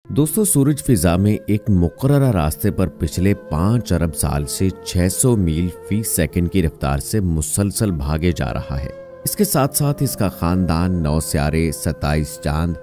दोस्तों, सूरज फिजा में एक मुकर्ररा रास्ते पर पिछले 5 अरब साल से 600 मील फी सेकंड की रफ्तार से मुसलसल भागे जा रहा है। इसके साथ साथ इसका खानदान, 9 सियारे, 27 चांद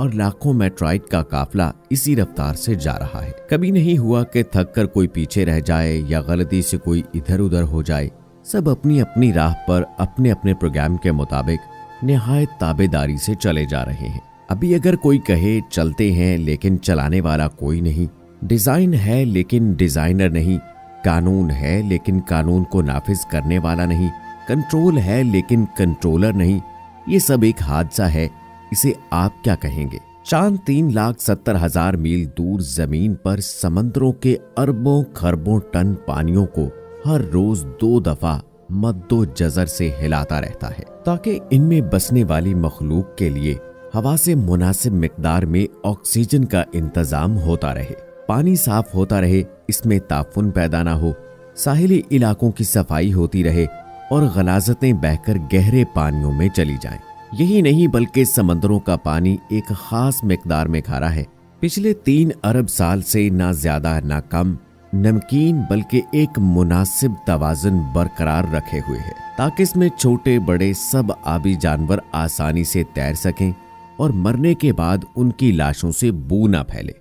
और लाखों मेट्राइट का काफिला इसी रफ्तार से जा रहा है। कभी नहीं हुआ कि थक कर कोई पीछे रह जाए या गलती से कोई इधर उधर हो जाए। सब अपनी अपनी राह पर अपने अपने प्रोग्राम के मुताबिक निहायत ताबेदारी से चले जा रहे हैं। अभी अगर कोई कहे चलते हैं लेकिन चलाने वाला कोई नहीं, डिजाइन है लेकिन डिजाइनर नहीं, कानून है लेकिन कानून को नाफिज करने वाला नहीं, कंट्रोल है लेकिन कंट्रोलर नहीं, ये सब एक हादसा है। इसे आप क्या कहेंगे? चांद 3,70,000 मील दूर जमीन पर समंदरों के अरबों खरबों टन पानियों को हर रोज 2 दफा मद्दो जजर से हिलाता रहता है ताकि इनमें बसने वाली मखलूक के लिए हवा से मुनासिब मिकदार में ऑक्सीजन का इंतजाम होता रहे, पानी साफ होता रहे, इसमें ताफुन पैदा ना हो, साहिली इलाकों की सफाई होती रहे और गलाजतें बहकर गहरे पानियों में चली जाएं। यही नहीं बल्कि समंदरों का पानी एक खास मिकदार में खारा है। पिछले 3 अरब साल से ना ज्यादा ना कम नमकीन बल्कि एक मुनासिब तवाज़ुन बरकरार रखे हुए है ताकि इसमें छोटे बड़े सब आबी जानवर आसानी से तैर सकें और मरने के बाद उनकी लाशों से बू ना फैले।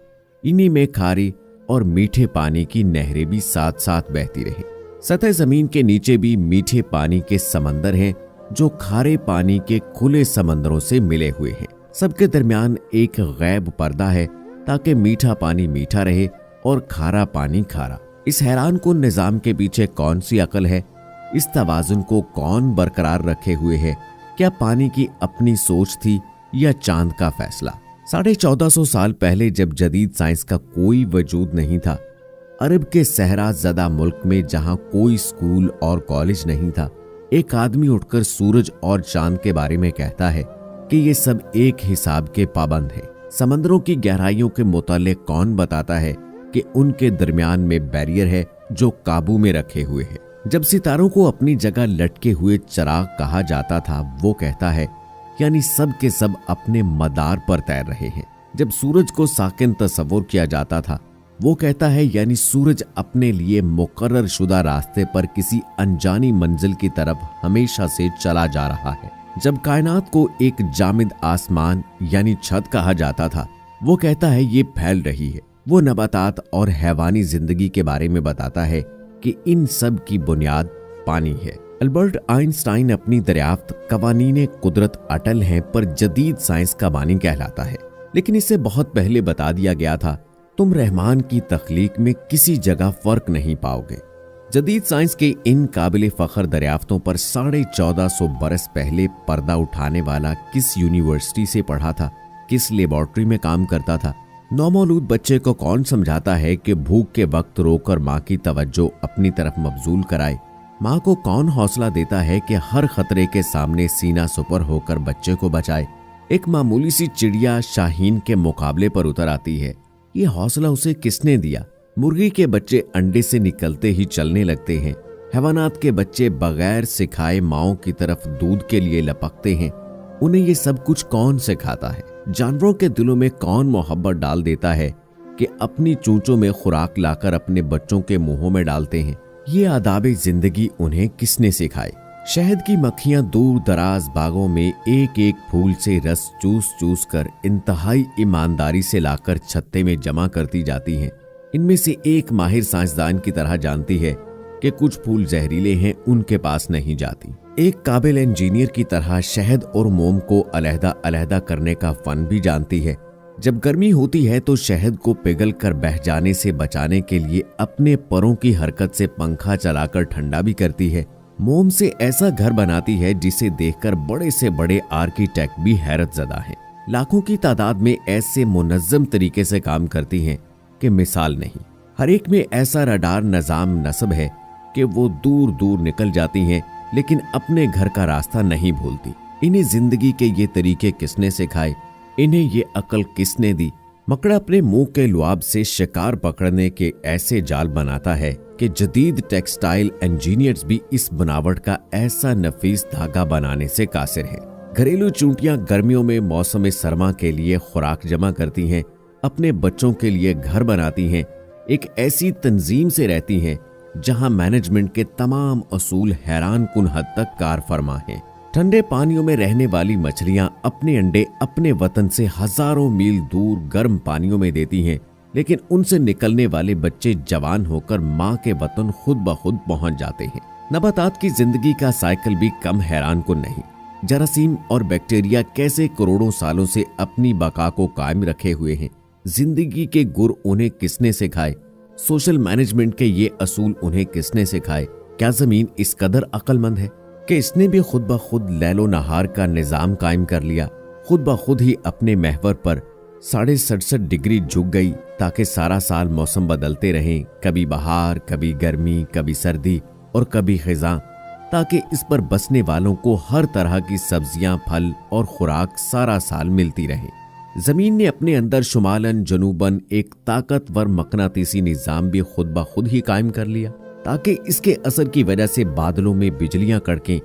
इन्हीं में खारी और मीठे पानी की नहरें भी साथ साथ बहती रहे। सतह जमीन के नीचे भी मीठे पानी के समंदर हैं जो खारे पानी के खुले समंदरों से मिले हुए हैं। सबके दरमियान एक गैब पर्दा है ताकि मीठा पानी मीठा रहे और खारा पानी खारा। इस हैरान कुन निजाम के पीछे कौन सी अकल है? इस तवाज़ुन को कौन बरकरार रखे हुए है? क्या पानी की अपनी सोच थी या चांद का फैसला? 1450 साल पहले जब जदीद साइंस का कोई वजूद नहीं था, अरब के सहरा ज़दा मुल्क में जहां कोई स्कूल और कॉलेज नहीं था, एक आदमी उठकर सूरज और चांद के बारे में कहता है कि ये सब एक हिसाब के पाबंद हैं। समंदरों की गहराइयों के मुतालिक कौन बताता है कि उनके दरमियान में बैरियर है जो काबू में रखे हुए है। जब सितारों को अपनी जगह लटके हुए चिराग कहा जाता था, वो कहता है यानी सब के सब अपने मदार पर तैर रहे हैं। जब सूरज को साकिन तस्वुर किया जाता था, वो कहता है यानी सूरज अपने लिए मुकर्रर शुदा रास्ते पर किसी अनजानी मंजिल की तरफ हमेशा से चला जा रहा है। जब कायनात को एक जामिद आसमान यानी छत कहा जाता था, वो कहता है ये फैल रही है। वो नबातात और हैवानी जिंदगी के बारे में बताता है कि इन सब की बुनियाद पानी है। अल्बर्ट आइंस्टाइन अपनी दरियाफ्त कवानीने कुदरत अटल हैं पर जदीद साइंस का बानी कहलाता है। लेकिन इससे बहुत पहले बता दिया गया था, तुम रहमान की तख्लीक में किसी जगह फर्क नहीं पाओगे। जदीद साइंस के इन काबिल फख्र दरियाफ्तों पर 1450 बरस पहले पर्दा उठाने वाला किस यूनिवर्सिटी से पढ़ा था, किस लेबोरेटरी में काम करता था? नौमौलूद बच्चे को कौन समझाता है कि भूख के वक्त रोकर माँ की तवज्जो अपनी तरफ मबजूल कराए? माँ को कौन हौसला देता है कि हर खतरे के सामने सीना सुपर होकर बच्चे को बचाए? एक मामूली सी चिड़िया शाहीन के मुकाबले पर उतर आती है, ये हौसला उसे किसने दिया? मुर्गी के बच्चे अंडे से निकलते ही चलने लगते हैं। हैवानात के बच्चे बगैर सिखाए माओं की तरफ दूध के लिए लपकते हैं। उन्हें ये सब कुछ कौन सिखाता है? जानवरों के दिलों में कौन मोहब्बत डाल देता है कि अपनी चूंचों में खुराक लाकर अपने बच्चों के मुंहों में डालते हैं? ये आदाब जिंदगी उन्हें किसने सिखाए? शहद की मक्खियां दूर दराज बागों में एक एक फूल से रस चूस चूस कर इंतहाई ईमानदारी से लाकर छत्ते में जमा करती जाती हैं। इनमें से एक माहिर साइंसदान की तरह जानती है कि कुछ फूल जहरीले हैं, उनके पास नहीं जाती। एक काबिल इंजीनियर की तरह शहद और मोम को अलहदा अलहदा करने का फन भी जानती है। जब गर्मी होती है तो शहद को पिघल कर बह जाने से बचाने के लिए अपने परों की हरकत से पंखा चलाकर ठंडा भी करती है। मोम से ऐसा घर बनाती है जिसे देखकर बड़े से बड़े आर्किटेक्ट भी हैरत ज़दा हैं। लाखों की तादाद में ऐसे मुनज्जम तरीके से काम करती हैं कि मिसाल नहीं। हर एक में ऐसा रडार निजाम नस्ब है कि वो दूर दूर निकल जाती हैं लेकिन अपने घर का रास्ता नहीं भूलती। इन्हें जिंदगी के ये तरीके किसने सिखाए? इन्हें ये अकल किसने दी? मकड़ा अपने मुंह के लुआब से शिकार पकड़ने के ऐसे जाल बनाता है कि जदीद टेक्सटाइल इंजीनियर्स भी इस बनावट का ऐसा नफीस धागा बनाने से कासिर है। घरेलू चूंटियां गर्मियों में मौसम सरमा के लिए खुराक जमा करती हैं, अपने बच्चों के लिए घर बनाती हैं, एक ऐसी तंजीम से रहती हैं जहां मैनेजमेंट के तमाम असूल हैरान कुन हद तक कार फरमा हैं। ठंडे पानियों में रहने वाली मछलियां अपने अंडे अपने वतन से हजारों मील दूर गर्म पानियों में देती हैं, लेकिन उनसे निकलने वाले बच्चे जवान होकर माँ के वतन खुद ब खुद पहुंच जाते हैं। नबातात की जिंदगी का साइकिल भी कम हैरान कुन नहीं। जरासीम और बैक्टीरिया कैसे करोड़ों सालों से अपनी बका को कायम रखे हुए हैं। जिंदगी के गुर उन्हें किसने सिखाए? सोशल मैनेजमेंट के ये असूल उन्हें किसने सिखाए? क्या जमीन इस कदर अक्लमंद है कि इसने भी खुद ब खुद लैलो नहार का निजाम कायम कर लिया? खुद ब खुद ही अपने महवर पर 67.5 डिग्री झुक गई ताकि सारा साल मौसम बदलते रहें, कभी बहार, कभी गर्मी, कभी सर्दी और कभी खिज़ां, ताकि इस पर बसने वालों को हर तरह की सब्जियां, फल और खुराक सारा साल मिलती रहे। जमीन ने अपने अंदर शुमालन जनूबन एक ताकतवर मकनातीसी निजाम भी खुद ब खुद ही कायम कर लिया, ताकि इसके असर की वजह से बादलों में बिजलियां कड़कें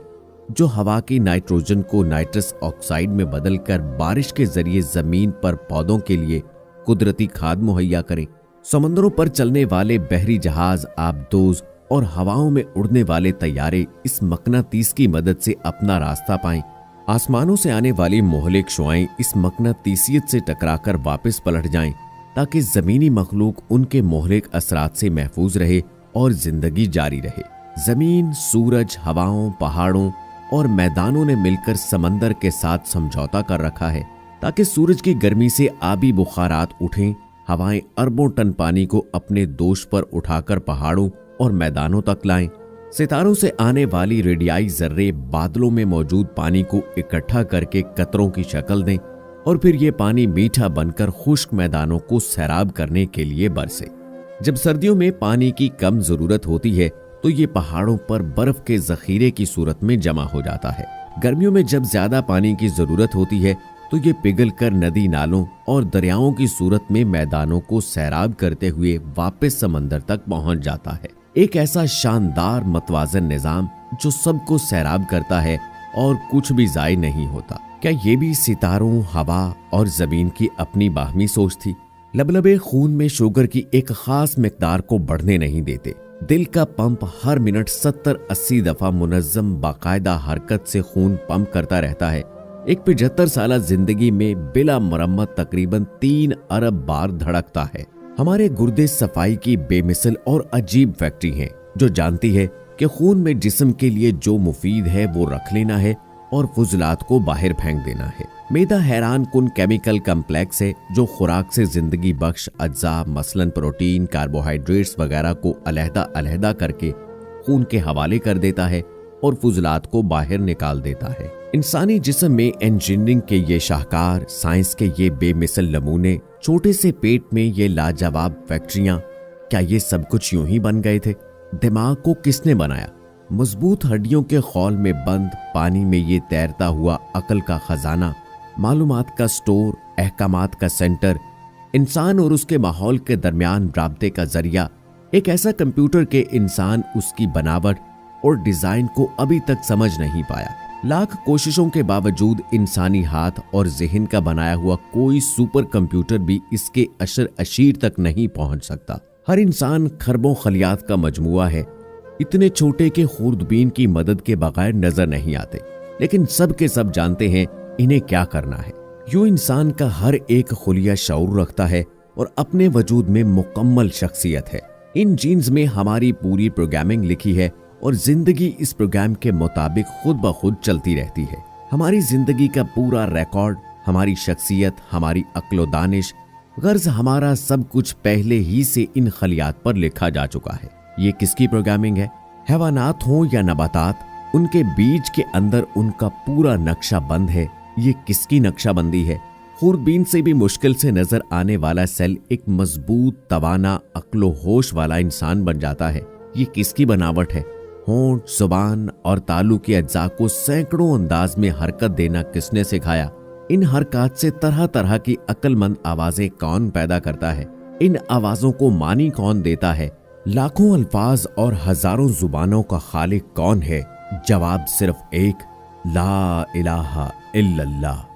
जो हवा की नाइट्रोजन को नाइट्रस ऑक्साइड में बदलकर बारिश के जरिए जमीन पर पौधों के लिए कुदरती खाद मुहैया करें। समंदरों पर चलने वाले बहरी जहाज, आबदोज और हवाओं में उड़ने वाले तैयारे इस मकनातीस की मदद से अपना रास्ता पाएं। आसमानों से आने वाली मोहलिक शुआएं इस मकनातीसियत से टकराकर वापस पलट जाएं, ताकि जमीनी मखलूक उनके मोहलिक असरात से महफूज रहे और जिंदगी जारी रहे। जमीन, सूरज, हवाओं, पहाड़ों और मैदानों ने मिलकर समंदर के साथ समझौता कर रखा है, ताकि सूरज की गर्मी से आबी बुखारात उठें। हवाएं अरबों टन पानी को अपने दोष पर उठाकर पहाड़ों और मैदानों तक लाएं। सितारों से आने वाली रेडियाई जर्रे बादलों में मौजूद पानी को इकट्ठा करके कतरों की शक्ल दें और फिर ये पानी मीठा बनकर खुश्क मैदानों को सैराब करने के लिए बरसे। जब सर्दियों में पानी की कम जरूरत होती है तो ये पहाड़ों पर बर्फ के जखीरे की सूरत में जमा हो जाता है। गर्मियों में जब ज्यादा पानी की जरूरत होती है तो ये पिघलकर नदी नालों और दरियाओं की सूरत में मैदानों को सैराब करते हुए वापस समंदर तक पहुंच जाता है। एक ऐसा शानदार मतवाजन निजाम जो सबको सैराब करता है और कुछ भी जाय नहीं होता। क्या ये भी सितारों, हवा और जमीन की अपनी बाहमी सोच थी? लबलबे खून में शुगर की एक खास मिकदार को बढ़ने नहीं देते। दिल का पंप हर मिनट 70-80 दफा मुनज्जम बाकायदा हरकत से खून पंप करता रहता है। एक 75 साला जिंदगी में बिला मरम्मत तकरीबन 3 अरब बार धड़कता है। हमारे गुर्दे सफाई की बेमिसल और अजीब फैक्ट्री हैं, जो जानती है कि खून में जिस्म के लिए जो मुफीद है वो रख लेना है और फुजलात को बाहर फेंक देना है। मैदा हैरान कुन केमिकल कम्प्लेक्स है जो खुराक से जिंदगी बख्श अज्जा मसलन प्रोटीन, कार्बोहाइड्रेट्स वगैरह को अलहदा करके खून के हवाले कर देता है और फुजलात को बाहर निकाल देता है। इंसानी जिस्म में इंजीनियरिंग के ये शाहकार, साइंस के ये बेमिसल नमूने, छोटे से पेट में ये लाजवाब फैक्ट्रियां, क्या ये सब कुछ यूं ही बन गए थे? दिमाग को किसने बनाया? मजबूत हड्डियों के खौल में बंद पानी में ये तैरता हुआ अकल का खजाना, मालूमात का स्टोर, अहकामात का सेंटर, इंसान और उसके माहौल के दरमियान राब्ते का जरिया, एक ऐसा कंप्यूटर के इंसान उसकी बनावट और डिजाइन को अभी तक समझ नहीं पाया। लाख कोशिशों के बावजूद इंसानी हाथ और जहन का बनाया हुआ कोई सुपर कंप्यूटर भी इसके अशर अशीर तक नहीं पहुंच सकता। हर इंसान खरबों खलियात का मजमुआ है, इतने छोटे के खुर्दबीन की मदद के बगैर नजर नहीं आते, लेकिन सब के सब जानते हैं इन्हें क्या करना है। यूं इंसान का हर एक खुलिया शऊर रखता है और अपने वजूद में मुकम्मल शख्सियत है। इन जीन्स में हमारी पूरी प्रोग्रामिंग लिखी है और जिंदगी इस प्रोग्राम के मुताबिक खुद ब खुद चलती रहती है। हमारी जिंदगी का पूरा रिकॉर्ड, हमारी शख्सियत, हमारी अक्ल व दानिश, गर्ज हमारा सब कुछ पहले ही से इन खलियात पर लिखा जा चुका है। ये किसकी प्रोग्रामिंग है? हैवानात हों या नबातात, उनके बीज के अंदर उनका पूरा नक्शा बंद है। ये किसकी नक्शाबंदी है? खूरबीन से भी मुश्किल से नजर आने वाला सेल एक मजबूत, तवाना, अक्लो होश वाला इंसान बन जाता है। ये किसकी बनावट है? होंठ, जुबान और तालू के अज्जा को सैकड़ों अंदाज में हरकत देना किसने सिखाया? इन हरकत से तरह तरह की अक्लमंद आवाजें कौन पैदा करता है? इन आवाजों को मानी कौन देता है? लाखों अल्फाज और हजारों जुबानों का खालिक कौन है? जवाब सिर्फ एक, ला इलाहा इल्लल्लाह।